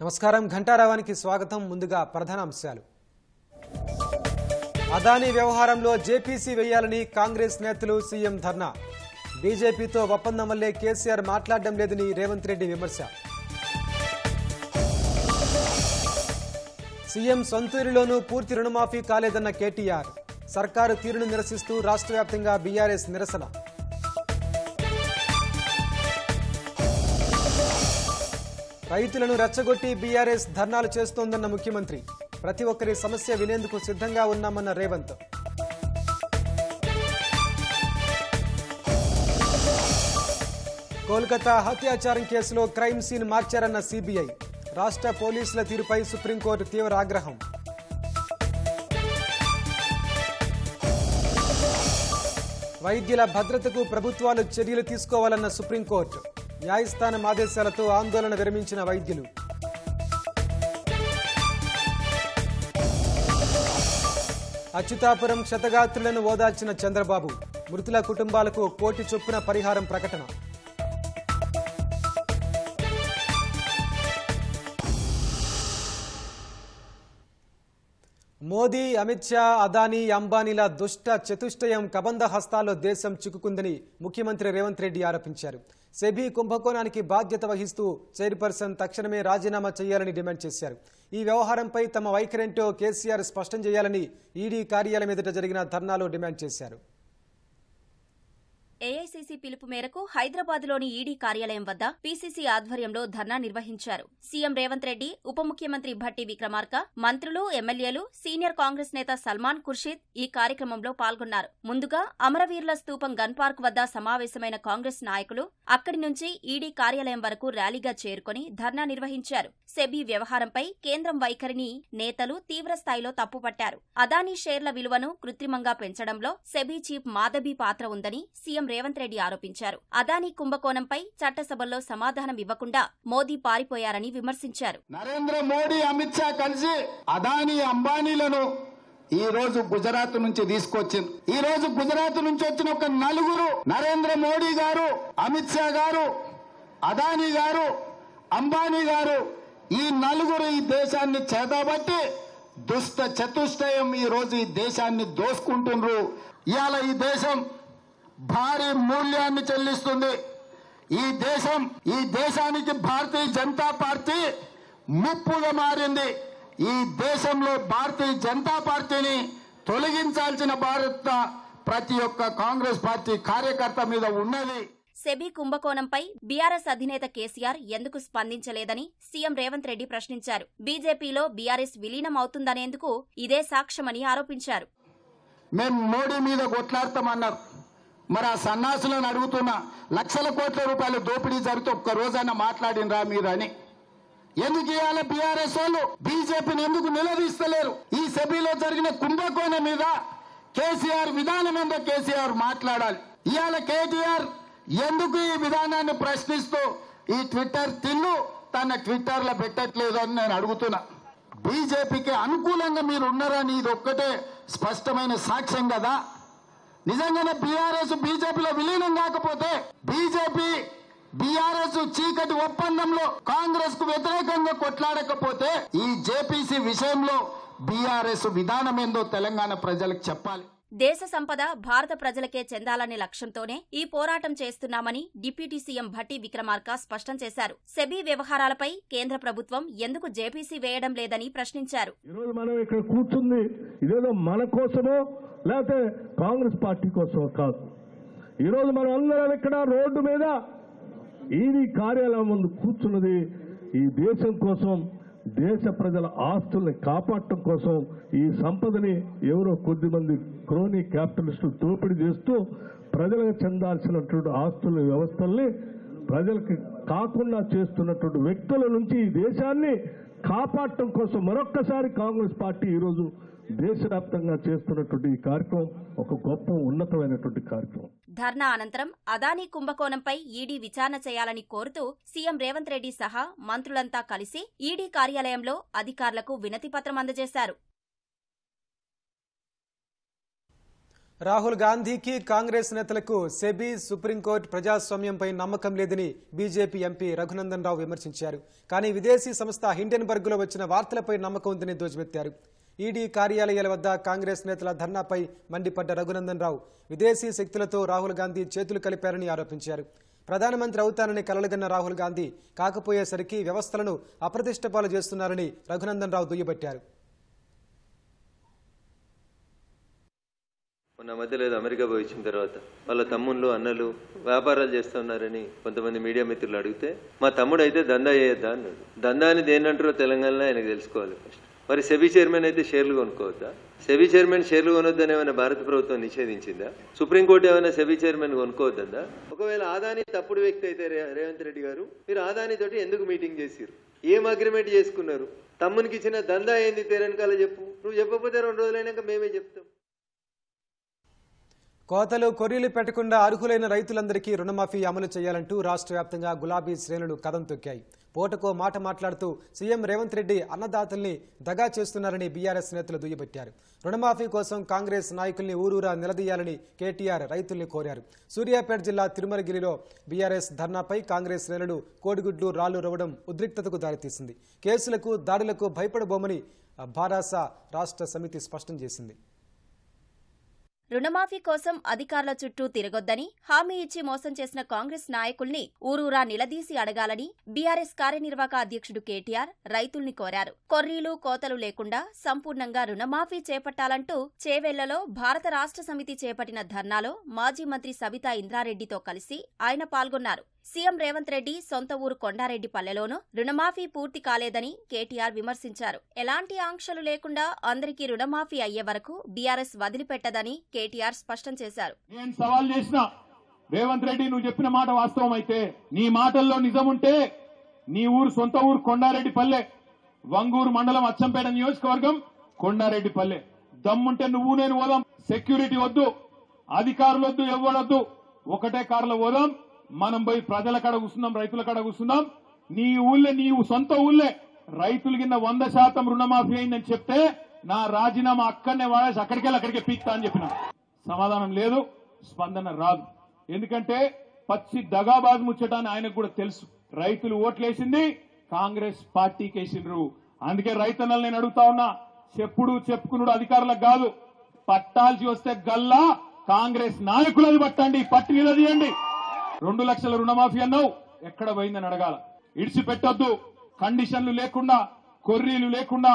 నమస్కారం ఘంటారావానికి స్వాగతం. ముందుగా ప్రధాన అంశాలు. అదానీ వ్యవహారంలో జేపీసీ వేయాలని కాంగ్రెస్ నేతలు సీఎం ధర్నా. బీజేపీతో ఒప్పందం వల్లే కేసీఆర్ మాట్లాడడం లేదని రేవంత్ రెడ్డి విమర్శ. సీఎం సొంతూరులోనూ పూర్తి రుణమాఫీ కాలేదన్న కేటీఆర్. సర్కారు తీరును నిరసిస్తూ రాష్ట్ర వ్యాప్తంగా బీఆర్ఎస్ నిరసన. రైతులను రెచ్చగొట్టి బీఆర్ఎస్ ధర్నాలు చేస్తోందన్న ముఖ్యమంత్రి. ప్రతి ఒక్కరి సమస్య వినేందుకు సిద్ధంగా ఉన్నామన్న రేవంత్. కోల్కతా హత్యాచారం కేసులో క్రైమ్ సీన్ మార్చారన్న సీబీఐ. రాష్ట్ర పోలీసుల తీరుపై సుప్రీంకోర్టు తీవ్ర ఆగ్రహం. వైద్యుల భద్రతకు ప్రభుత్వాలు చర్యలు తీసుకోవాలన్న సుప్రీంకోర్టు. న్యాయస్థానం ఆదేశాలతో ఆందోళన విరమించిన వైద్యులు. అచ్యుతాపురం క్షతగాత్రులను ఓదార్చిన చంద్రబాబు. మృతుల కుటుంబాలకు 1 కోటి చొప్పున పరిహారం ప్రకటన. మోదీ, అమిత్ షా, అదానీ, అంబానీల దుష్ట చతుష్టయం కబంధ హస్తాల్లో దేశం చిక్కుకుందని ముఖ్యమంత్రి రేవంత్ రెడ్డి ఆరోపించారు. సెబీ కుంభకోణానికి బాధ్యత వహిస్తూ చైర్పర్సన్ తక్షణమే రాజీనామా చేయాలని డిమాండ్ చేశారు. ఈ వ్యవహారంపై తమ వైఖరేంటో కేసీఆర్ స్పష్టం చేయాలని ఈడీ కార్యాలయం ఎదుట జరిగిన ధర్నాలో డిమాండ్ చేశారు. ఏఐసీసీ పిలుపు మేరకు హైదరాబాద్లోని ఈడీ కార్యాలయం వద్ద పీసీసీ ఆధ్వర్యంలో ధర్నా నిర్వహించారు. సీఎం రేవంత్ రెడ్డి, ఉప ముఖ్యమంత్రి భట్టి విక్రమార్క, మంత్రులు, ఎమ్మెల్యేలు, సీనియర్ కాంగ్రెస్ నేత సల్మాన్ ఖుర్షీద్ ఈ కార్యక్రమంలో పాల్గొన్నారు. ముందుగా అమరవీరుల స్తూపం గన్ పార్క్ వద్ద సమావేశమైన కాంగ్రెస్ నాయకులు అక్కడి నుంచి ఈడీ కార్యాలయం వరకు ర్యాలీగా చేరుకుని ధర్నా నిర్వహించారు. సెబీ వ్యవహారంపై కేంద్రం వైఖరిని నేతలు తీవ్రస్థాయిలో తప్పుపట్టారు. అదానీ షేర్ల విలువను కృత్రిమంగా పెంచడంలో సెబీ చీఫ్ మాధబీ పాత్ర ఉందని సీఎం రేవంత్ రెడ్డి ఆరోపించారు. అదానీ కుంభకోణంపై చట్టసభల్లో సమాధానం ఇవ్వకుండా మోదీ పారిపోయారని విమర్శించారు. నరేంద్ర మోడీ, అమిత్ షా కలిసి అదానీ, అంబానీలను ఈ రోజు గుజరాత్ నుంచి తీసుకొచ్చింది. ఈ రోజు గుజరాత్ నుంచి వచ్చిన ఒక నలుగురు, నరేంద్ర మోడీ గారు, అమిత్ షా గారు, అదానీ గారు, అంబానీ గారు, ఈ నలుగురు ఈ దేశాన్ని చేతబట్టి దుష్ట చతుష్టయం ఈ రోజు ఈ దేశాన్ని దోసుకుంటున్నారు. ఇవాళ ఈ దేశం భారీ మూల్యాన్ని చెల్లిస్తుంది. ఈ దేశానికి భారతీయ జనతా పార్టీ ముప్పుగా మారింది. ఈ దేశంలో భారతీయ జనతా పార్టీని తొలగించాల్సిన బాధ్యత ప్రతి ఒక్క కాంగ్రెస్ పార్టీ కార్యకర్త మీద ఉన్నది. సెబీ కుంభకోణంపై బీఆర్ఎస్ అధినేత కేసీఆర్ ఎందుకు స్పందించలేదని సీఎం రేవంత్ రెడ్డి ప్రశ్నించారు. బీజేపీలో బీఆర్ఎస్ విలీనం అవుతుందనేందుకు ఇదే సాక్ష్యమని ఆరోపించారు. మేము మోడీ మీద కొట్లాడతామన్నారు. మరి ఆ సన్నాసులను అడుగుతున్నా, లక్షల కోట్ల రూపాయల దోపిడీ జరిగితే ఒక్క రోజైనా మాట్లాడినరా మీరు అని. ఎందుకు ఇవాళ బీఆర్ఎస్ వాళ్ళు బీజేపీని ఎందుకు నిలదీస్తలేరు? ఈ సెబీలో జరిగిన కుంభకోణం మీద కేసీఆర్ విధానం ఏందో కేసీఆర్ మాట్లాడాలి. ఇవాళ కేటీఆర్ ఎందుకు ఈ విధానాన్ని ప్రశ్నిస్తూ ఈ ట్విట్టర్ తిన్ను తన ట్విట్టర్ లో పెట్టట్లేదు అని నేను అడుగుతున్నా. బీజేపీకి అనుకూలంగా మీరు ఉన్నారని ఇది ఒక్కటే స్పష్టమైన సాక్ష్యం కదా. నిజంగానే బీఆర్ఎస్ బీజేపీలో విలీనం కాకపోతే, బీజేపీ బీఆర్ఎస్ చీకటి ఒప్పందంలో కాంగ్రెస్ కు వ్యతిరేకంగా కొట్లాడకపోతే, ఈ జేపీసీ విషయంలో బీఆర్ఎస్ విధానం ఏందో తెలంగాణ ప్రజలకు చెప్పాలి. దేశ సంపద భారత ప్రజలకే చెందాలనే లక్ష్యంతోనే ఈ పోరాటం చేస్తున్నామని డిప్యూటీ సీఎం భట్టి విక్రమార్క స్పష్టం చేశారు. సెబీ వ్యవహారాలపై కేంద్ర ప్రభుత్వం ఎందుకు జేపీసీ వేయడం లేదని ప్రశ్నించారు. ఈరోజు మనం ఇక్కడ కూర్చుంది ఇదేదో మన కోసమో లేకపోతే కాంగ్రెస్ పార్టీ కోసమో కాదు. ఈరోజు మనం అందరం ఇక్కడ రోడ్డు మీద ఈడీ కార్యాలయం ముందు కూర్చున్నది ఈ దేశం కోసం, దేశ ప్రజల ఆస్తుల్ని కాపాడటం కోసం. ఈ సంపదని ఎవరో కొద్దిమంది క్రోనీ క్యాపిటలిస్టులు దోపిడీ చేస్తూ ప్రజలకు చెందాల్సినటువంటి ఆస్తుల వ్యవస్థల్ని ప్రజలకి కాకుండా చేస్తున్నటువంటి వ్యక్తుల నుంచి ఈ దేశాన్ని కాపాడటం కోసం మరొక్కసారి కాంగ్రెస్ పార్టీ ఈరోజు దేశవ్యాప్తంగా చేస్తున్నటువంటి ఈ కార్యక్రమం ఒక గొప్ప ఉన్నతమైనటువంటి కార్యక్రమం. ధర్నా అనంతరం అదానీ కుంభకోణంపై ఈడీ విచారణ చేయాలని కోరుతూ సీఎం రేవంత్ రెడ్డి సహా మంత్రులంతా కలిసి ఈడీ కార్యాలయంలో అధికారులకు వినతిపత్రం అందజేశారు. రాహుల్ గాంధీకి కాంగ్రెస్ నేతలకు సెబీ సుప్రీంకోర్టు ప్రజాస్వామ్యంపై నమ్మకం లేదని బీజేపీ ఎంపీ రఘునందన్ రావు విమర్శించారు. కానీ విదేశీ సంస్థ హిండెన్బర్గ్లో వచ్చిన వార్తలపై నమ్మకం ఉందని ధ్వజమెత్తారు. ఈడీ కార్యాలయాల వద్ద కాంగ్రెస్ నేతల ధర్నాపై మండిపడ్డ రఘునందన్ రావు విదేశీ శక్తులతో రాహుల్ గాంధీ చేతులు కలిపారని ఆరోపించారు. ప్రధానమంత్రి అవుతానని కలలుగన్న రాహుల్ గాంధీ కాకపోయేసరికి వ్యవస్థలను అప్రతిష్టపాలు చేస్తున్నారని రఘునందన్ రావు దుయ్యబట్టారు. మొన్న మధ్యలో అమెరికా పోయి వచ్చిన తర్వాత వాళ్ళ తమ్ముళ్ళు అన్నలు వ్యాపారాలు చేస్తున్నారని కొంతమంది మీడియా మిత్రులు అడిగితే మా తమ్ముడు అయితే దందా చేయొద్దా అన్నాడు. దందా అని దేనంటారో తెలంగాణలో ఆయనకు తెలుసుకోవాలి ఫస్ట్. మరి సెబీ చైర్మన్ అయితే షేర్లు కొనుక్కోవద్దా? సెబీ చైర్మన్ షేర్లు కొనొద్దని ఏమైనా భారత ప్రభుత్వం నిషేధించిందా? సుప్రీంకోర్టు ఏమైనా సెబీ చైర్మన్ కొనుక్కోవద్దా? ఒకవేళ ఆదాని తప్పుడు వ్యక్తి అయితే రేవంత్ రెడ్డి గారు మీరు ఆదాని తోటి ఎందుకు మీటింగ్ చేసిరు? ఏం అగ్రిమెంట్ చేసుకున్నారు? తమ్మునికి ఇచ్చిన దందా ఏంది తెలంగాణ చెప్పు. నువ్వు చెప్పకపోతే 2 రోజులైనాక మేమే చెప్తాం. కోతలు కొర్రీలు పెట్టకుండా అర్హులైన రైతులందరికీ రుణమాఫీ అమలు చేయాలంటూ రాష్ట్ర వ్యాప్తంగా గులాబీ శ్రేణులు కదం తొక్కాయి. పూటకో మాట మాట్లాడుతూ సీఎం రేవంత్ రెడ్డి అన్నదాతల్ని దగా చేస్తున్నారని బీఆర్ఎస్ నేతలు దుయ్యబట్టారు. రుణమాఫీ కోసం కాంగ్రెస్ నాయకుల్ని ఊరూరా నిలదీయాలని కేటీఆర్ రైతుల్ని కోరారు. సూర్యాపేట జిల్లా తిరుమలగిరిలో బీఆర్ఎస్ ధర్నాపై కాంగ్రెస్ శ్రేణులు కోడిగుడ్లు రాళ్లు రవ్వడం ఉద్రిక్తతకు దారితీసింది. కేసులకు దాడులకు భయపడబోమని భారాస రాష్ట్ర సమితి స్పష్టం చేసింది. రుణమాఫీ కోసం అధికారుల చుట్టూ తిరగొద్దని హామీ ఇచ్చి మోసం చేసిన కాంగ్రెస్ నాయకుల్ని ఊరూరా నిలదీసి అడగాలని బీఆర్ఎస్ కార్యనిర్వాహక అధ్యక్షుడు కేటీఆర్ రైతుల్ని కోరారు. కొర్రీలు కోతలు లేకుండా సంపూర్ణంగా రుణమాఫీ చేపట్టాలంటూ చేవెళ్లలో భారత రాష్ట్ర సమితి చేపట్టిన ధర్నాలో మాజీ మంత్రి సబితా ఇంద్రారెడ్డితో కలిసి ఆయన పాల్గొన్నారు. సీఎం రేవంత్ రెడ్డి సొంత ఊరు కొండారెడ్డిపల్లెలోనూ రుణమాఫీ పూర్తి కాలేదని కేటీఆర్ విమర్శించారు. ఎలాంటి ఆంక్షలు లేకుండా అందరికీ రుణమాఫీ అయ్యే వరకు బీఆర్ఎస్ వదిలిపెట్టదని కేటీఆర్ స్పష్టం చేశారు. నేను సవాల్ చేసిన రేవంత్ రెడ్డి, నువ్వు చెప్పిన మాట వాస్తవం అయితే, నీ మాటల్లో నిజం ఉంటే, నీ ఊరు సొంత ఊరు కొండారెడ్డిపల్లె, వంగూరు మండలం అచ్చంపేట నియోజకవర్గం కొండారెడ్డిపల్లె, దమ్ముంటే నువ్వు నేను పోదాం. సెక్యూరిటీ వద్దు, అధికారులు వద్దు, ఎవ్వడొద్దు, ఒకటే కారులో పోదాం. మనం పోయి ప్రజల కాడ కూర్చుందాం, రైతుల కాడ కూర్చుందాం. నీ ఊళ్ళే, నీ సొంత ఊళ్ళే రైతులు కింద 100% రుణమాఫీ అయిందని చెప్తే నా రాజీనామా అక్కడనే వాడేసి అక్కడికే పీక్తా అని చెప్పిన. సమాధానం లేదు, స్పందన రాదు. ఎందుకంటే పచ్చి దగాబాజ్ ముచ్చటాన్ని ఆయనకు కూడా తెలుసు. రైతులు ఓట్లేసింది కాంగ్రెస్ పార్టీకి వేసిండ్రు. అందుకే రైతన్నలు నేను అడుగుతా ఉన్నా, చెప్పుకున్నాడు అధికారులకు కాదు, పట్టాల్సి వస్తే గల్లా కాంగ్రెస్ నాయకులది పట్టండి, పట్టి నిలదీయండి. 2 లక్షల రుణమాఫీ అన్నావు, ఎక్కడ పోయిందని అడగాల. ఇడిచిపెట్టొద్దు. కండిషన్లు లేకుండా, కొర్రీలు లేకుండా,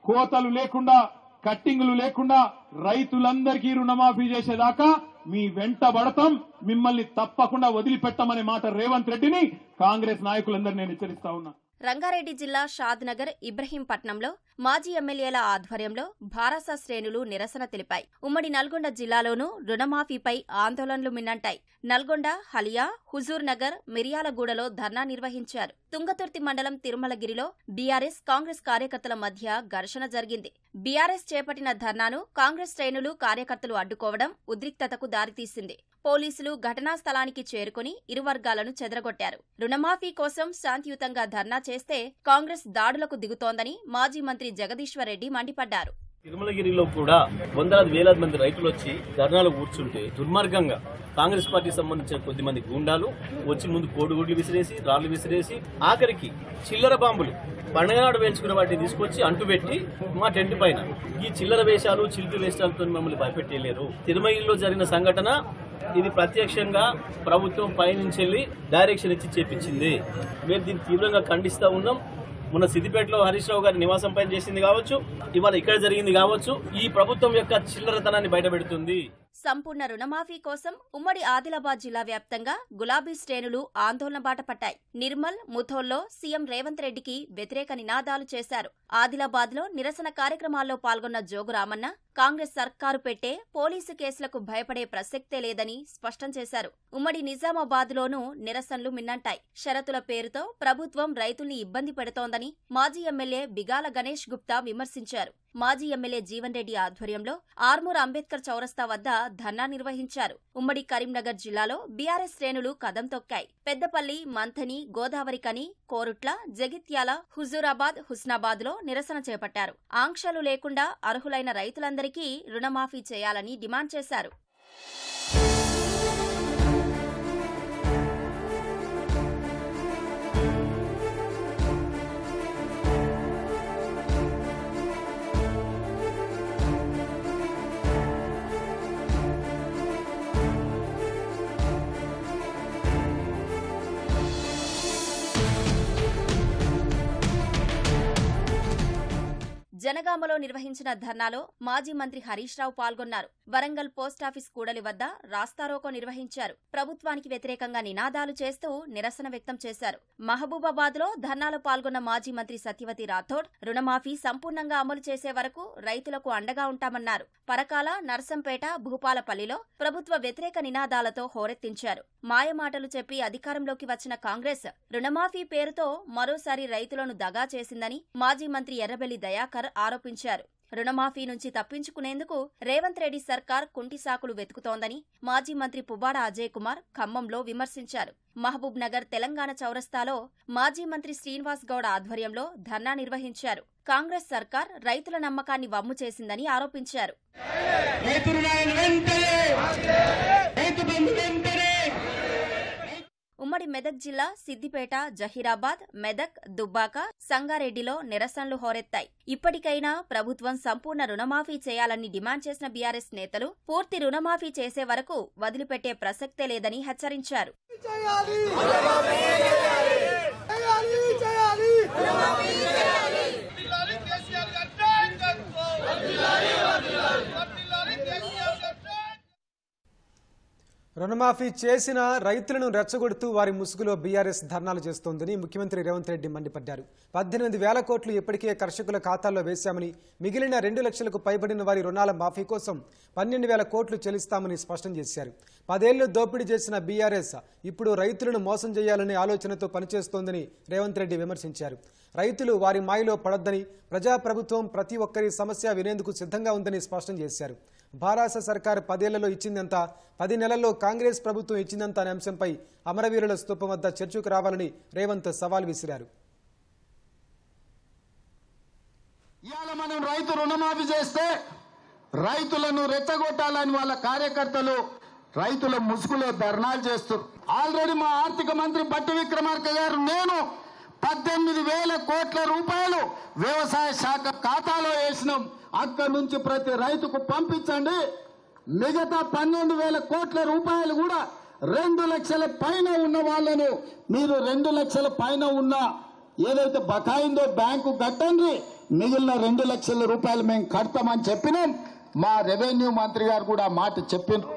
కోతలు లేకుండా, కట్టింగులు లేకుండా రైతులందరికీ రుణమాఫీ చేసేదాకా మీ వెంట పడతాం, మిమ్మల్ని తప్పకుండా వదిలిపెట్టమనే మాట రేవంత్ రెడ్డిని కాంగ్రెస్ నాయకులందరినీ నేను హెచ్చరిస్తా ఉన్నా. రంగారెడ్డి జిల్లా షాద్నగర్, ఇబ్రహీంపట్నంలో మాజీ ఎమ్మెల్యేల ఆధ్వర్యంలో భారాస శ్రేణులు నిరసన తెలిపాయి. ఉమ్మడి నల్గొండ జిల్లాలోనూ రుణమాఫీపై ఆందోళనలు మిన్నంటాయి. నల్గొండ, హలియా, హుజూర్ నగర్, మిర్యాలగూడలో ధర్నా నిర్వహించారు. తుంగతుర్తి మండలం తిరుమలగిరిలో బీఆర్ఎస్, కాంగ్రెస్ కార్యకర్తల మధ్య ఘర్షణ జరిగింది. బీఆర్ఎస్ చేపట్టిన ధర్నాను కాంగ్రెస్ శ్రేణులు, కార్యకర్తలు అడ్డుకోవడం ఉద్రిక్తతకు దారితీసింది. పోలీసులు ఘటనా స్థలానికి చేరుకుని ఇరు వర్గాలను చెదరగొట్టారు. రుణమాఫీ కోసం శాంతియుతంగా ధర్నా చేస్తే కాంగ్రెస్ దాడులకు దిగుతోందని మాజీ మంత్రి జగదీశ్వర్ రెడ్డి మండిపడ్డారు. తిరుమలగిరిలో కూడా వందలాది వేలాది మంది రైతులు వచ్చి ధర్నాలు కూర్చుంటే దుర్మార్గంగా కాంగ్రెస్ పార్టీకి సంబంధించిన కొద్దిమంది గూండాలు వచ్చి ముందు కోడిగుడ్లు విసిరేసి, రాళ్లు విసిరేసి, ఆఖరికి చిల్లర బాంబులు పండుగ నాడు వేయించుకున్న వాటిని తీసుకొచ్చి అంటుపెట్టి మా టెంట్ పైన ఈ చిల్లర వేషాలు, చిల్కి వేషాలతో మమ్మల్ని భయపెట్టలేరు. తిరుమలగిరిలో జరిగిన సంఘటన ఇది ప్రత్యక్షంగా ప్రభుత్వం పైనుంచెళ్లి డైరెక్షన్ ఇచ్చి చేపించింది. మేము దీన్ని తీవ్రంగా ఖండిస్తా ఉన్నాం. మొన్న సిద్దిపేటలో హరీష్ రావు గారి నివాసం పైన చేసింది కావచ్చు, ఇవాళ ఇక్కడ జరిగింది కావచ్చు, ఈ ప్రభుత్వం యొక్క చిల్లరతనాన్ని బయటపెడుతుంది. సంపూర్ణ రుణమాఫీ కోసం ఉమ్మడి ఆదిలాబాద్ జిల్లా వ్యాప్తంగా గులాబీ శ్రేణులు ఆందోళన బాట పట్టాయి. నిర్మల్, ముథోల్లో సీఎం రేవంత్ రెడ్డికి వ్యతిరేక నినాదాలు చేశారు. ఆదిలాబాద్ లో నిరసన కార్యక్రమాల్లో పాల్గొన్న జోగు రామన్న కాంగ్రెస్ సర్కారు పెట్టే పోలీసు కేసులకు భయపడే ప్రసక్తే లేదని స్పష్టం చేశారు. ఉమ్మడి నిజామాబాద్ లోనూ నిరసనలు మిన్నంటాయి. షరతుల పేరుతో ప్రభుత్వం రైతుల్ని ఇబ్బంది పెడుతోందని మాజీ ఎమ్మెల్యే బిగాల గణేష్ గుప్తా విమర్శించారు. మాజీ ఎమ్మెల్యే జీవన్ రెడ్డి ఆధ్వర్యంలో ఆర్మూర్ అంబేద్కర్ చౌరస్తా వద్ద ధర్నా నిర్వహించారు. ఉమ్మడి కరీంనగర్ జిల్లాలో బీఆర్ఎస్ శ్రేణులు కదం తొక్కాయి. పెద్దపల్లి, మంథని, గోదావరికని, కోరుట్ల, జగిత్యాల, హుజూరాబాద్, హుస్నాబాద్ లో నిరసన చేపట్టారు. ఆంక్షలు లేకుండా అర్హులైన రైతులందరికీ రుణమాఫీ చేయాలని డిమాండ్ చేశారు. జనగామలో నిర్వహించిన ధర్నాలో మాజీ మంత్రి హరీష్ రావు పాల్గొన్నారు. వరంగల్ పోస్టాఫీస్ కూడలి వద్ద రాస్తారోకో నిర్వహించారు. ప్రభుత్వానికి వ్యతిరేకంగా నినాదాలు చేస్తూ నిరసన వ్యక్తం చేశారు. మహబూబాబాద్ లో ధర్నాలో పాల్గొన్న మాజీ మంత్రి సత్యవతి రాథోడ్ రుణమాఫీ సంపూర్ణంగా అమలు చేసే వరకు రైతులకు అండగా ఉంటామన్నారు. పరకాల, నర్సంపేట, భూపాలపల్లిలో ప్రభుత్వ వ్యతిరేక నినాదాలతో హోరెత్తించారు. మాయమాటలు చెప్పి అధికారంలోకి వచ్చిన కాంగ్రెస్ రుణమాఫీ పేరుతో మరోసారి రైతులను దగా చేసిందని మాజీ మంత్రి ఎర్రబెల్లి దయాకర్ ఆరోపించారు. రుణమాఫీ నుంచి తప్పించుకునేందుకు రేవంత్ రెడ్డి సర్కార్ కుంటి సాకులు వెతుకుతోందని మాజీ మంత్రి పువ్వాడ అజయ్ కుమార్ ఖమ్మంలో విమర్శించారు. మహబూబ్ నగర్ తెలంగాణ చౌరస్తాలో మాజీ మంత్రి శ్రీనివాస్ గౌడ్ ఆధ్వర్యంలో ధర్నా నిర్వహించారు. కాంగ్రెస్ సర్కార్ రైతుల నమ్మకాన్ని వమ్ము చేసిందని ఆరోపించారు. ఉమ్మడి మెదక్ జిల్లా సిద్దిపేట, జహీరాబాద్, మెదక్, దుబ్బాక, సంగారెడ్డిలో నిరసనలు హోరెత్తాయి. ఇప్పటికైనా ప్రభుత్వం సంపూర్ణ రుణమాఫీ చేయాలని డిమాండ్ చేసిన బీఆర్ఎస్ నేతలు పూర్తి రుణమాఫీ చేసే వరకు వదిలిపెట్టే ప్రసక్తే లేదని హెచ్చరించారు. రుణమాఫీ చేసిన రైతులను రెచ్చగొడుతూ వారి ముసుగులో బీఆర్ఎస్ ధర్నాలు చేస్తోందని ముఖ్యమంత్రి రేవంత్ రెడ్డి మండిపడ్డారు. 18,000 కోట్లు ఇప్పటికే కర్షకుల ఖాతాల్లో వేశామని, మిగిలిన 2 లక్షలకు పైబడిన వారి రుణాల మాఫీ కోసం 12,000 కోట్లు చెల్లిస్తామని స్పష్టం చేశారు. 10 ఏళ్లు దోపిడీ చేసిన బీఆర్ఎస్ ఇప్పుడు రైతులను మోసం చేయాలనే ఆలోచనతో పనిచేస్తోందని రేవంత్ రెడ్డి విమర్శించారు. రైతులు వారి మాయలో పడొద్దని, ప్రజాప్రభుత్వం ప్రతి ఒక్కరి సమస్య వినేందుకు సిద్ధంగా ఉందని స్పష్టం చేశారు. భారాస సర్కారు 10 ఏళ్లలో ఇచ్చిందంత, 10 నెలల్లో కాంగ్రెస్ ప్రభుత్వం ఇచ్చిందంత అనే అంశంపై అమరవీరుల స్తూపం వద్ద చర్చకు రావాలని రేవంత్ సవాల్ విసిరారు. ఇవాళ మనం రైతు రుణమాఫీ చేస్తే రైతులను రెచ్చగొట్టాలని వాళ్ళ కార్యకర్తలు రైతుల ముసుగులో ధర్నాలు చేస్తారు. ఆల్రెడీ మా ఆర్థిక మంత్రి భట్టి విక్రమార్క గారు నేను 18,000 కోట్ల రూపాయలు వ్యవసాయ శాఖ ఖాతాలో వేసినాం. అక్కడి నుంచి ప్రతి రైతుకు పంపించండి. మిగతా 12,000 కోట్ల రూపాయలు కూడా 2 లక్షల పైన ఉన్న వాళ్ళను మీరు 2 లక్షల పైన ఉన్న ఏదైతే బకాయిందో బ్యాంకు కట్టండి, మిగిలిన 2 లక్షల రూపాయలు మేము కడతామని చెప్పినాం. మా రెవెన్యూ మంత్రి గారు కూడా మాట చెప్పినారు.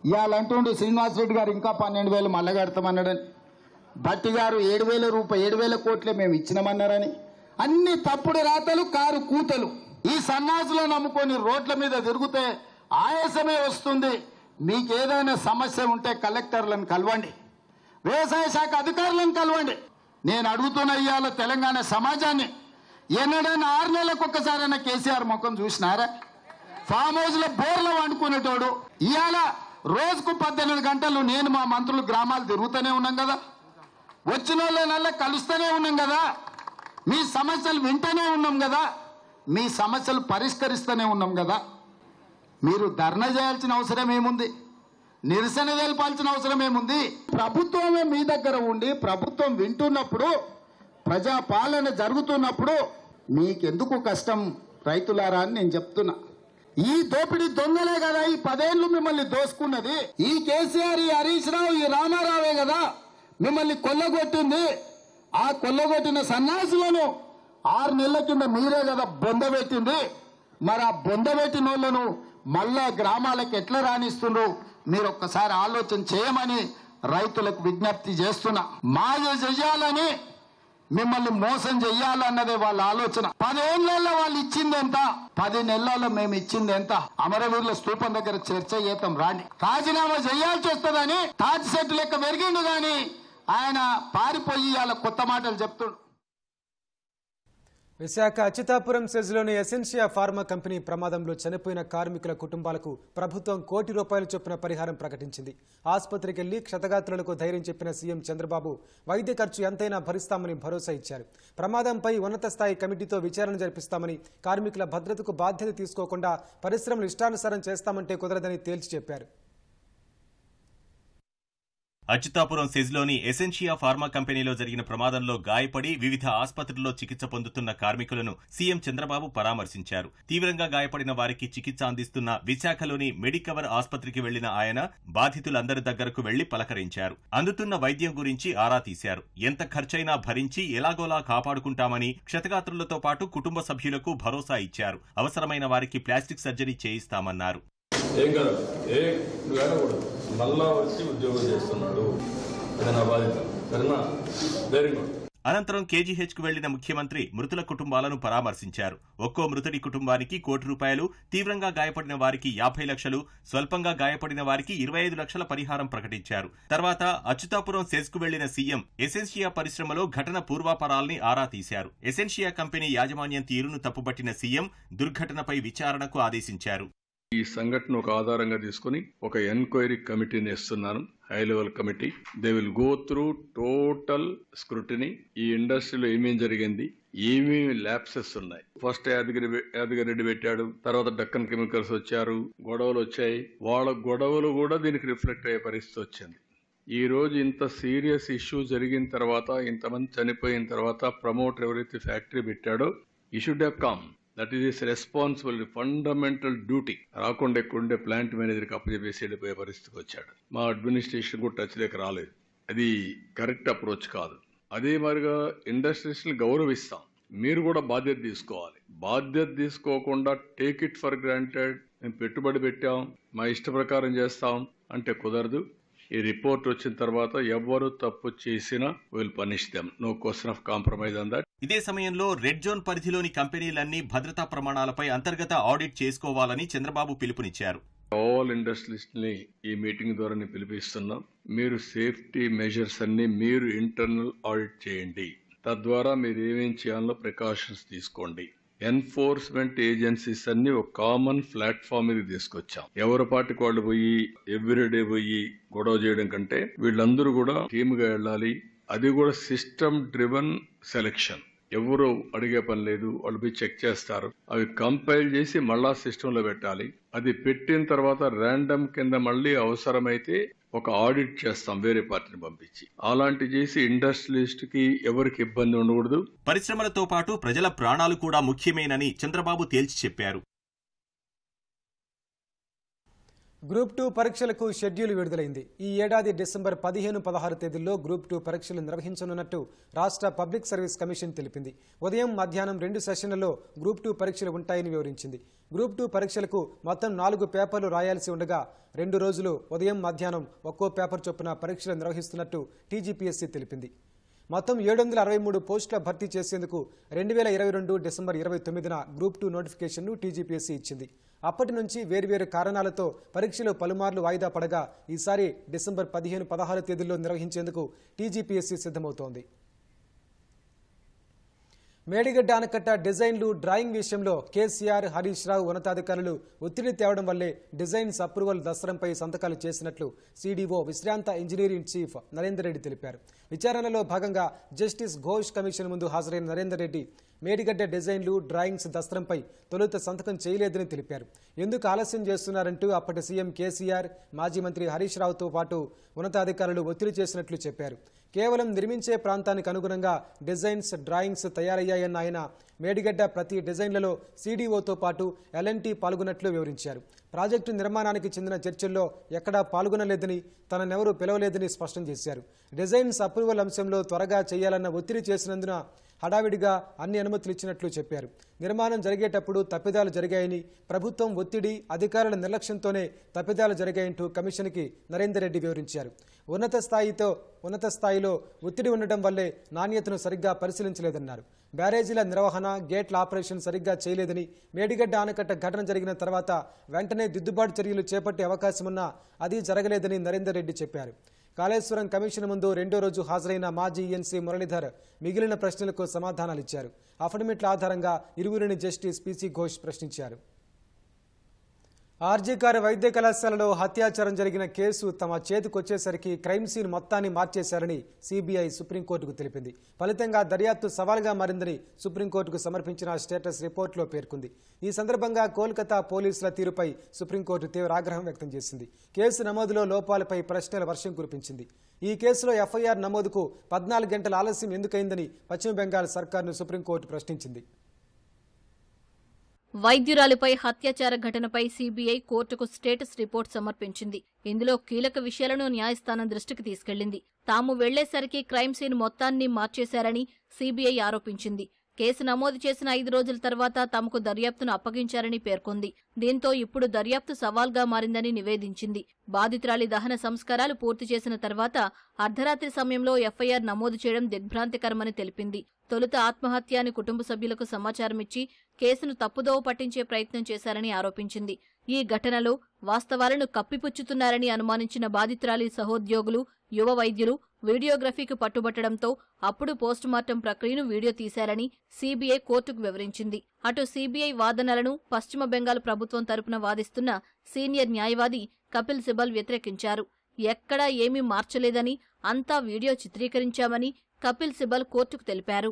ఇవాళ అంటుండే శ్రీనివాసరెడ్డి గారు ఇంకా 12,000 మళ్ళా కడతామన్నాడని, భట్టి గారు 7,000 కోట్లే మేము ఇచ్చినామన్నారని. అన్ని తప్పుడు రాతలు, కారు కూతలు. ఈ సన్నాసులను నమ్ముకొని రోడ్ల మీద తిరిగితే ఆయాసమే వస్తుంది. మీకు ఏదైనా సమస్య ఉంటే కలెక్టర్లను కలవండి, వ్యవసాయ శాఖ అధికారులను కలవండి. నేను అడుగుతున్న ఇవాళ తెలంగాణ సమాజాన్ని, ఎన్నడైనా 6 నెలలకు ఒక్కసారైనా కేసీఆర్ ముఖం చూసినారా? ఫామ్ హౌస్ లో బోర్లో వండుకునేటోడు ఇవాళ రోజుకు 18 గంటలు నేను మా మంత్రులు గ్రామాలు తిరుగుతూనే ఉన్నాం కదా, వచ్చిన వాళ్ళనల్లా కలుస్తూనే ఉన్నాం కదా, మీ సమస్యలు వింటూనే ఉన్నాం కదా, మీ సమస్యలు పరిష్కరిస్తూనే ఉన్నాం కదా. మీరు ధర్నా చేయాల్సిన అవసరం ఏముంది? నిరసన తెలపాల్సిన అవసరం ఏముంది? ప్రభుత్వమే మీ దగ్గర ఉండి ప్రభుత్వం వింటున్నప్పుడు, ప్రజాపాలన జరుగుతున్నప్పుడు మీకెందుకు కష్టం రైతులారా అని నేను చెప్తున్నా. ఈ దోపిడీ దొంగలే కదా ఈ 10 ఏళ్లు మిమ్మల్ని దోసుకున్నది. ఈ కేసీఆర్, ఈ హరీష్ రావు, ఈ రామారావే కదా మిమ్మల్ని కొల్లగొట్టింది. ఆ కొల్లగొట్టిన సన్యాసులను 6 నెలల కింద మీరే కదా బొందబెట్టింది. మరి ఆ బొందబెట్టిన వాళ్ళను మళ్ళా గ్రామాలకు ఎట్లా రాణిస్తుండ్రు మీరు ఒక్కసారి ఆలోచన చేయమని రైతులకు విజ్ఞప్తి చేస్తున్నా. మాయ చెయ్యాలని, మిమ్మల్ని మోసం చెయ్యాలన్నదే వాళ్ళ ఆలోచన. 10 ఏళ్లలో వాళ్ళు ఇచ్చింది ఎంత, 10 నెలల్లో మేము ఇచ్చింది ఎంత? అమరవీరుల స్తూపం దగ్గర చర్చ చేద్దాం రాండి. రాజీనామా చేయాల్సి వస్తుందని తాటి సెట్టు లెక్క పెరిగిండు గాని ఆయన పారిపోయి వాళ్ళ కొత్త మాటలు చెప్తుండు. విశాఖ అచ్యుతాపురం సెజ్లోని ఎసెన్షియా ఫార్మా కంపెనీ ప్రమాదంలో చనిపోయిన కార్మికుల కుటుంబాలకు ప్రభుత్వం ₹1 కోటి చొప్పున పరిహారం ప్రకటించింది. ఆసుపత్రికి వెళ్లి క్షతగాత్రులకు ధైర్యం చెప్పిన సీఎం చంద్రబాబు వైద్య ఖర్చు ఎంతైనా భరిస్తామని భరోసా ఇచ్చారు. ప్రమాదంపై ఉన్నత స్థాయి కమిటీతో విచారణ జరిపిస్తామని, కార్మికుల భద్రతకు బాధ్యత తీసుకోకుండా పరిశ్రమలు ఇష్టానుసారం చేస్తామంటే కుదరదని తేల్చి చెప్పారు. అచ్యుతాపురం సెజ్లోని ఎసెన్షియా ఫార్మా కంపెనీలో జరిగిన ప్రమాదంలో గాయపడి వివిధ ఆసుపత్రుల్లో చికిత్స పొందుతున్న కార్మికులను సీఎం చంద్రబాబు పరామర్శించారు. తీవ్రంగా గాయపడిన వారికి చికిత్స అందిస్తున్న విశాఖలోని మెడికవర్ ఆసుపత్రికి వెళ్లిన ఆయన బాధితులందరి దగ్గరకు వెళ్లి పలకరించారు. అందుతున్న వైద్యం గురించి ఆరా తీశారు. ఎంత ఖర్చైనా భరించి ఎలాగోలా కాపాడుకుంటామని క్షతగాత్రులతో పాటు కుటుంబ సభ్యులకు భరోసా ఇచ్చారు. అవసరమైన వారికి ప్లాస్టిక్ సర్జరీ చేయిస్తామన్నారు. ఏం కదా మళ్ళా వచ్చి ఉద్యోగం చేస్తున్నాడు, అది నా బాధ్యత. సరేనా? Very good. అనంతరం కేజీహెచ్కు వెళ్లిన ముఖ్యమంత్రి మృతుల కుటుంబాలను పరామర్శించారు. ఒక్కో మృతుడి కుటుంబానికి ₹1,00,00,000, తీవ్రంగా గాయపడిన వారికి 50 లక్షలు, స్వల్పంగా గాయపడిన వారికి 25 లక్షల పరిహారం ప్రకటించారు. తర్వాత అచ్యుతాపురం సెజ్కు వెళ్లిన సీఎం ఎసెన్షియా పరిశ్రమలో ఘటన పూర్వాపరాల్ని ఆరా తీశారు. ఎసెన్షియా కంపెనీ యాజమాన్యం తీరును తప్పుపట్టిన సీఎం దుర్ఘటనపై విచారణకు ఆదేశించారు. ఈ సంఘటన ఒక ఆధారంగా తీసుకుని ఒక ఎంక్వైరీ కమిటీని వేస్తున్నాను, high level committee. They will go through total scrutiny. ఈ ఇండస్ట్రీలో ఏమేం జరిగింది, ఏమేమి ల్యాప్సెస్ ఉన్నాయి. ఫస్ట్ యాదగిరెడ్డి పెట్టాడు, తర్వాత డక్కన్ కెమికల్స్ వచ్చారు, గొడవలు వచ్చాయి. వాళ్ళ గొడవలు కూడా దీనికి రిఫ్లెక్ట్ అయ్యే పరిస్థితి వచ్చింది. ఈ రోజు ఇంత సీరియస్ ఇష్యూ జరిగిన తర్వాత, ఇంతమంది చనిపోయిన తర్వాత ప్రమోటర్ ఎవరైతే ఫ్యాక్టరీ పెట్టాడో ఈ should have come. That is his responsibility, fundamental duty. రాకుండా ఎక్కడుండే ప్లాంట్ మేనేజర్కి అప్పచెప్పేసి వెళ్ళిపోయే పరిస్థితికి వచ్చాడు. మా అడ్మినిస్ట్రేషన్ కూడా టచ్ లేక రాలేదు. అది కరెక్ట్ అప్రోచ్ కాదు. అదే మాదిరిగా ఇండస్ట్రీస్ని గౌరవిస్తాం, మీరు కూడా బాధ్యత తీసుకోవాలి. బాధ్యత తీసుకోకుండా టేక్ ఇట్ ఫర్ గ్రాంటెడ్, మేము పెట్టుబడి పెట్టాం, మా ఇష్ట ప్రకారం చేస్తాం అంటే కుదరదు. ఈ రిపోర్ట్ వచ్చిన తర్వాత ఎవరు తప్పు చేసినా will punish them. No question of compromise on that. ఇదే సమయంలో రెడ్ జోన్ పరిధిలోని కంపెనీలన్నీ భద్రతా ప్రమాణాలపై అంతర్గత ఆడిట్ చేసుకోవాలని చంద్రబాబు పిలుపునిచ్చారు. ఆల్ ఇండస్ట్రీస్ ని ఈ మీటింగ్ ద్వారా పిలిపిస్తున్నాం. మీరు సేఫ్టీ మెజర్స్ అన్ని మీరు ఇంటర్నల్ ఆడిట్ చేయండి. తద్వారా మీరు ఏమేం చేయాలో ప్రికాషన్స్ తీసుకోండి. ఎన్ఫోర్స్మెంట్ ఏజెన్సీస్ అన్ని ఒక కామన్ ప్లాట్ఫామ్ మీద తీసుకొచ్చాం. ఎవరి పాటికి వాళ్ళు పోయి ఎవ్రీడే పోయి గొడవ చేయడం కంటే వీళ్ళందరూ కూడా టీమ్ గా వెళ్ళాలి. అది కూడా సిస్టమ్ డ్రివెన్ సెలెక్షన్. ఎవరు అడిగే పని లేదు, వాళ్ళు పోయి చెక్ చేస్తారు. అవి కంపైల్ చేసి మళ్ళా సిస్టమ్ లో పెట్టాలి. అది పెట్టిన తర్వాత ర్యాండమ్ కింద మళ్ళీ అవసరమైతే ఒక ఆడిట్ చేస్తాం, వేరే పార్టీని పంపించి. అలాంటి చేసి ఇండస్ట్రియలిస్ట్ కి ఎవరికి ఇబ్బంది ఉండకూడదు. పరిశ్రమలతో పాటు ప్రజల ప్రాణాలు కూడా ముఖ్యమేనని చంద్రబాబు తేల్చి చెప్పారు. గ్రూప్ 2 పరీక్షలకు షెడ్యూల్ విడుదలైంది. ఈ ఏడాది డిసెంబర్ 15, 16 తేదీల్లో గ్రూప్ 2 పరీక్షలు నిర్వహించనున్నట్టు రాష్ట్ర పబ్లిక్ సర్వీస్ కమిషన్ తెలిపింది. ఉదయం, మధ్యాహ్నం 2 సెషన్లలో గ్రూప్ 2 పరీక్షలు ఉంటాయని వివరించింది. గ్రూప్ 2 పరీక్షలకు మొత్తం 4 పేపర్లు రాయాల్సి ఉండగా 2 రోజులు ఉదయం, మధ్యాహ్నం ఒక్కో పేపర్ చొప్పున పరీక్షలు నిర్వహిస్తున్నట్టు టీజీపీఎస్సీ తెలిపింది. మొత్తం 763 పోస్టుల భర్తీ చేసేందుకు 2022 డిసెంబర్ 29న గ్రూప్ 2 నోటిఫికేషన్ను టీజీపీఎస్సీ ఇచ్చింది. అప్పటి నుంచి వేర్వేరు కారణాలతో పరీక్షలు పలుమార్లు వాయిదా పడగా ఈసారి డిసెంబర్ 15, 16 తేదీల్లో నిర్వహించేందుకు టీజీపీఎస్సీ సిద్ధమవుతోంది. మేడిగడ్డ ఆనకట్ట డిజైన్లు, డ్రాయింగ్ విషయంలో కేసీఆర్, హరీష్ రావు ఉన్నతాధికారులు ఒత్తిడి తేవడం వల్లే డిజైన్స్ అప్రూవల్ దస్త్రంపై సంతకాలు చేసినట్లు సీడీఓ విశ్రాంత ఇంజనీరింగ్ చీఫ్ నరేందర్ రెడ్డి తెలిపారు. విచారణలో భాగంగా జస్టిస్ ఘోష్ కమిషన్ ముందు హాజరైన నరేందర్ రెడ్డి మేడిగడ్డ డిజైన్లు, డ్రాయింగ్స్ దస్త్రంపై తొలుత సంతకం చేయలేదని తెలిపారు. ఎందుకు ఆలస్యం చేస్తున్నారంటూ అప్పటి సీఎం కేసీఆర్, మాజీ మంత్రి హరీష్ రావుతో పాటు ఉన్నతాధికారులు ఒత్తిడి చేసినట్లు చెప్పారు. కేవలం నిర్మించే ప్రాంతానికి అనుగుణంగా డిజైన్స్, డ్రాయింగ్స్ తయారయ్యాయన్న ఆయన మేడిగడ్డ ప్రతి డిజైన్లలో సీడీఓతో పాటు ఎల్ఎన్టీ పాల్గొన్నట్లు వివరించారు. ప్రాజెక్టు నిర్మాణానికి చెందిన చర్చల్లో ఎక్కడా పాల్గొనలేదని, తననెవరూ పిలవలేదని స్పష్టం చేశారు. డిజైన్స్ అప్రూవల్ అంశంలో త్వరగా చేయాలన్న ఒత్తిడి చేసినందున హడావిడిగా అన్ని అనుమతులు ఇచ్చినట్లు చెప్పారు. నిర్మాణం జరిగేటప్పుడు తప్పిదాలు జరిగాయని, ప్రభుత్వం ఒత్తిడి, అధికారుల నిర్లక్ష్యంతోనే తప్పిదాలు జరిగాయంటూ కమిషన్కి నరేందర్ రెడ్డి వివరించారు. ఉన్నత స్థాయిలో ఒత్తిడి ఉండటం వల్లే నాణ్యతను సరిగ్గా పరిశీలించలేదన్నారు. బ్యారేజీల నిర్వహణ, గేట్ల ఆపరేషన్ సరిగ్గా చేయలేదని, మేడిగడ్డ ఆనకట్ట ఘటన జరిగిన తర్వాత వెంటనే దిద్దుబాటు చర్యలు చేపట్టే అవకాశమున్నా అది జరగలేదని నరేందర్ రెడ్డి చెప్పారు. కాళేశ్వరం కమిషన్ ముందు 2వ రోజు హాజరైన మాజీ ఈఎన్సీ మురళీధర్ మిగిలిన ప్రశ్నలకు సమాధానాలిచ్చారు. అఫిడవిట్ల ఆధారంగా ఇరువురిని జస్టిస్ పీసీ ఘోష్ ప్రశ్నించారు. ఆర్జీకర్ వైద్య కళాశాలలో హత్యాచారం జరిగిన కేసు తమ చేతికొచ్చేసరికి క్రైమ్ సీన్ మొత్తాన్ని మార్చేశారని సీబీఐ సుప్రీంకోర్టుకు తెలిపింది. ఫలితంగా దర్యాప్తు సవాల్గా మారిందని సుప్రీంకోర్టుకు సమర్పించిన స్టేటస్ రిపోర్టులో పేర్కొంది. ఈ సందర్భంగా కోల్కతా పోలీసుల తీరుపై సుప్రీంకోర్టు తీవ్ర ఆగ్రహం వ్యక్తం చేసింది. కేసు నమోదులో లోపాలపై ప్రశ్నల వర్షం కురిపించింది. ఈ కేసులో ఎఫ్ఐఆర్ నమోదుకు 14 గంటల ఆలస్యం ఎందుకైందని పశ్చిమ బెంగాల్ సర్కార్ను సుప్రీంకోర్టు ప్రశ్నించింది. వైద్యురాలిపై హత్యాచార ఘటనపై సీబీఐ కోర్టుకు స్టేటస్ రిపోర్ట్ సమర్పించింది. ఇందులో కీలక విషయాలను న్యాయస్థానం దృష్టికి తీసుకెళ్లింది. తాము వెళ్లేసరికి క్రైమ్ సీన్ మొత్తాన్ని మార్చేశారని సీబీఐ ఆరోపించింది. కేసు నమోదు చేసిన 5 రోజుల తర్వాత తమకు దర్యాప్తును అప్పగించారని పేర్కొంది. దీంతో ఇప్పుడు దర్యాప్తు సవాల్గా మారిందని నివేదించింది. బాధితురాలి దహన సంస్కారాలు పూర్తి చేసిన తర్వాత అర్ధరాత్రి సమయంలో ఎఫ్ఐఆర్ నమోదు చేయడం దిగ్భ్రాంతికరమని తెలిపింది. తొలుత ఆత్మహత్య అని కుటుంబ సభ్యులకు సమాచారమిచ్చి కేసును తప్పుదోవ పట్టించే ప్రయత్నం చేశారని ఆరోపించింది. ఈ ఘటనలో వాస్తవాలను కప్పిపుచ్చుతున్నారని అనుమానించిన బాధితురాలి సహోద్యోగులు, యువ వైద్యులు వీడియోగ్రఫీకి పట్టుబట్టడంతో అప్పుడు పోస్టుమార్టం ప్రక్రియను వీడియో తీశారని సీబీఐ కోర్టుకు వివరించింది. అటు సీబీఐ వాదనలను పశ్చిమ బెంగాల్ ప్రభుత్వం తరపున వాదిస్తున్న సీనియర్ న్యాయవాది కపిల్ సిబల్ వ్యతిరేకించారు. ఎక్కడా ఏమీ మార్చలేదని, అంతా వీడియో చిత్రీకరించామని కపిల్ సిబల్ కోర్టుకు తెలిపారు.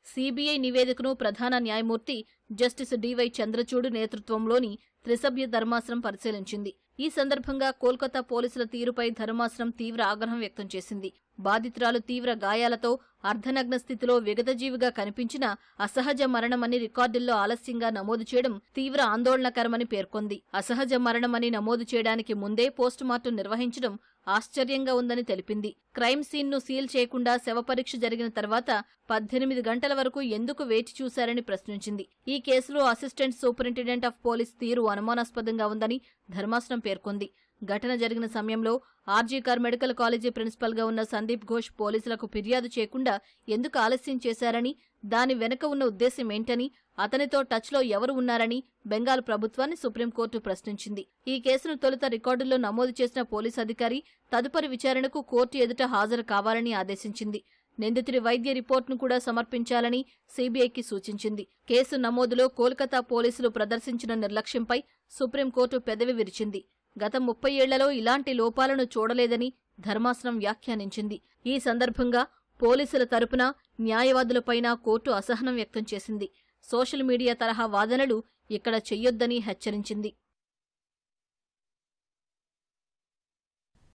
సీబీఐ నివేదికను ప్రధాన న్యాయమూర్తి జస్టిస్ డివై చంద్రచూడ్ నేతృత్వంలోని త్రిసభ్య ధర్మాసనం పరిశీలించింది. ఈ సందర్భంగా కోల్కతా పోలీసుల తీరుపై ధర్మాసనం తీవ్ర ఆగ్రహం వ్యక్తం చేసింది. బాధితురాలు తీవ్ర గాయాలతో అర్ధనగ్న స్థితిలో విగతజీవిగా కనిపించిన అసహజ మరణమని రికార్డుల్లో ఆలస్యంగా నమోదు చేయడం తీవ్ర ఆందోళనకరమని పేర్కొంది. అసహజ మరణమని నమోదు చేయడానికి ముందే పోస్టుమార్టం నిర్వహించడం ఆశ్చర్యంగా ఉందని తెలిపింది. క్రైమ్ సీన్ను సీల్ చేయకుండా శవపరీక్ష జరిగిన తర్వాత 18 గంటల వరకు ఎందుకు వేచి చూశారని ప్రశ్నించింది. ఈ కేసులో అసిస్టెంట్ సూపరింటెండెంట్ ఆఫ్ పోలీస్ తీరు అనుమానాస్పదంగా ఉందని ధర్మాసనం పేర్కొంది. ఘటన జరిగిన సమయంలో ఆర్జీకర్ మెడికల్ కాలేజీ ప్రిన్సిపల్ గా ఉన్న సందీప్ ఘోష్ పోలీసులకు ఫిర్యాదు చేయకుండా ఎందుకు ఆలస్యం చేశారని, దాని వెనుక ఉన్న ఉద్దేశం ఏంటని, అతనితో టచ్లో ఎవరు ఉన్నారని బెంగాల్ ప్రభుత్వాన్ని సుప్రీంకోర్టు ప్రశ్నించింది. ఈ కేసును తొలుత రికార్డుల్లో నమోదు చేసిన పోలీసు అధికారి తదుపరి విచారణకు కోర్టు ఎదుట హాజరు కావాలని ఆదేశించింది. నిందితుడి వైద్య రిపోర్టును కూడా సమర్పించాలని సీబీఐకి సూచించింది. కేసు నమోదులో కోల్కతా పోలీసులు ప్రదర్శించిన నిర్లక్ష్యంపై సుప్రీంకోర్టు పెదవి విరిచింది. గత 30 ఏళ్లలో ఇలాంటి లోపాలను చూడలేదని ధర్మాసనం వ్యాఖ్యానించింది. ఈ సందర్భంగా పోలీసుల తరపున న్యాయవాదులపైన కోర్టు అసహనం వ్యక్తం చేసింది. సోషల్ మీడియా తరహా వాదనలు ఇక్కడ చెయ్యొద్దని హెచ్చరించింది.